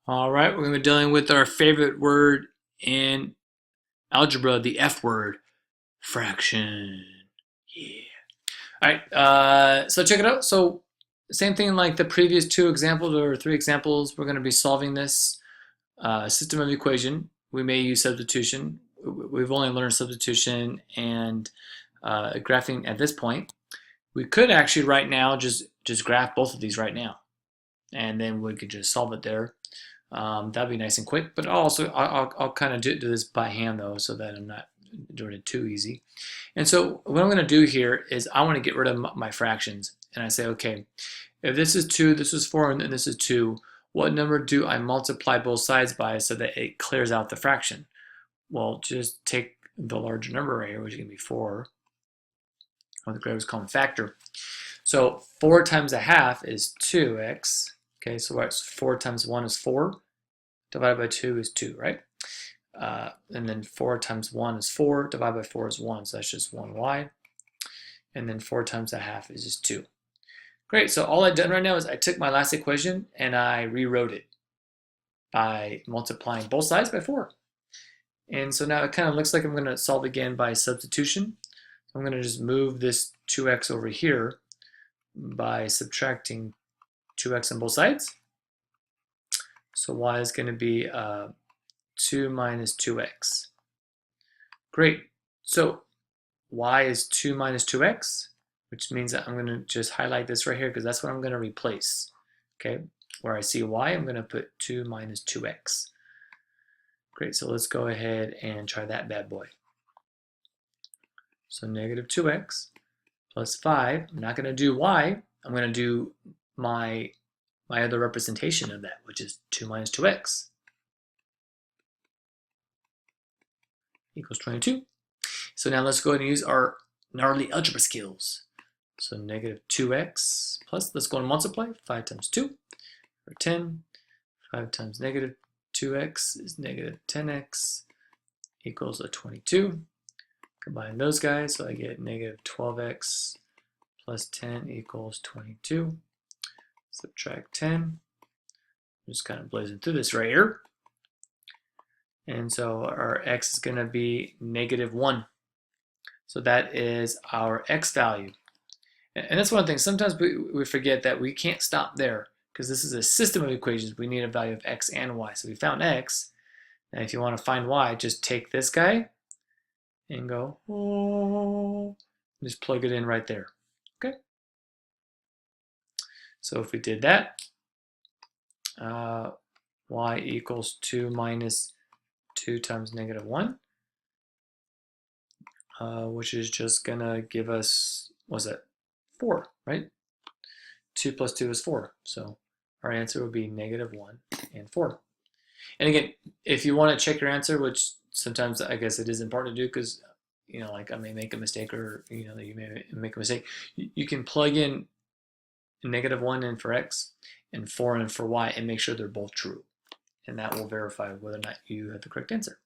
All right, we're going to be dealing with our favorite word in algebra, the F word, fraction. Yeah. All right, so check it out. So same thing like the previous two examples or three examples, we're going to be solving this system of equation. We may use substitution. We've only learned substitution and graphing at this point. We could actually right now just graph both of these right now, and then we could just solve it there. That'd be nice and quick, but I'll kind of do this by hand though, so that I'm not doing it too easy. And so what I'm going to do here is I want to get rid of my fractions, and I say, okay, if this is 2, this is 4, and this is 2, what number do I multiply both sides by so that it clears out the fraction? Well, just take the larger number right here, which is going to be 4, or the greatest common factor. So 4 times a half is 2x. Okay, so what's 4 times 1 is 4, divided by 2 is 2, right? And then 4 times 1 is 4, divided by 4 is 1, so that's just 1y. And then 4 times a half is just 2. Great, so all I've done right now is I took my last equation and I rewrote it by multiplying both sides by 4. And so now it kind of looks like I'm going to solve again by substitution. So I'm going to just move this 2x over here by subtracting 2x on both sides. So y is going to be 2 minus 2x. Great. So y is 2 minus 2x, which means that I'm going to just highlight this right here because that's what I'm going to replace. Okay, where I see y, I'm going to put 2 minus 2x. Great, so let's go ahead and try that bad boy. So negative 2x plus 5. I'm not going to do y. I'm going to do my other representation of that, which is 2 minus 2x equals 22. So now let's go ahead and use our gnarly algebra skills. So negative 2x plus, let's go and multiply. 5 times 2 for 10. 5 times negative 2x is negative 10x equals a 22. Combine those guys, so I get negative 12x plus 10 equals 22. Subtract 10. I'm just kind of blazing through this right here. And so our x is going to be negative 1. So that is our x value. And that's one thing. Sometimes we forget that we can't stop there because this is a system of equations. We need a value of x and y. So we found x. And if you want to find y, just take this guy and go, oh, just plug it in right there. Okay. So if we did that, y equals 2 minus 2 times negative 1, which is just going to give us, what's that, 4, right? 2 plus 2 is 4. So our answer would be negative 1 and 4. And again, if you want to check your answer, which sometimes I guess it is important to do because, you know, like I may make a mistake or, you know, you may make a mistake, you can plug in negative 1 in for x and 4 in for y and make sure they're both true. And that will verify whether or not you have the correct answer.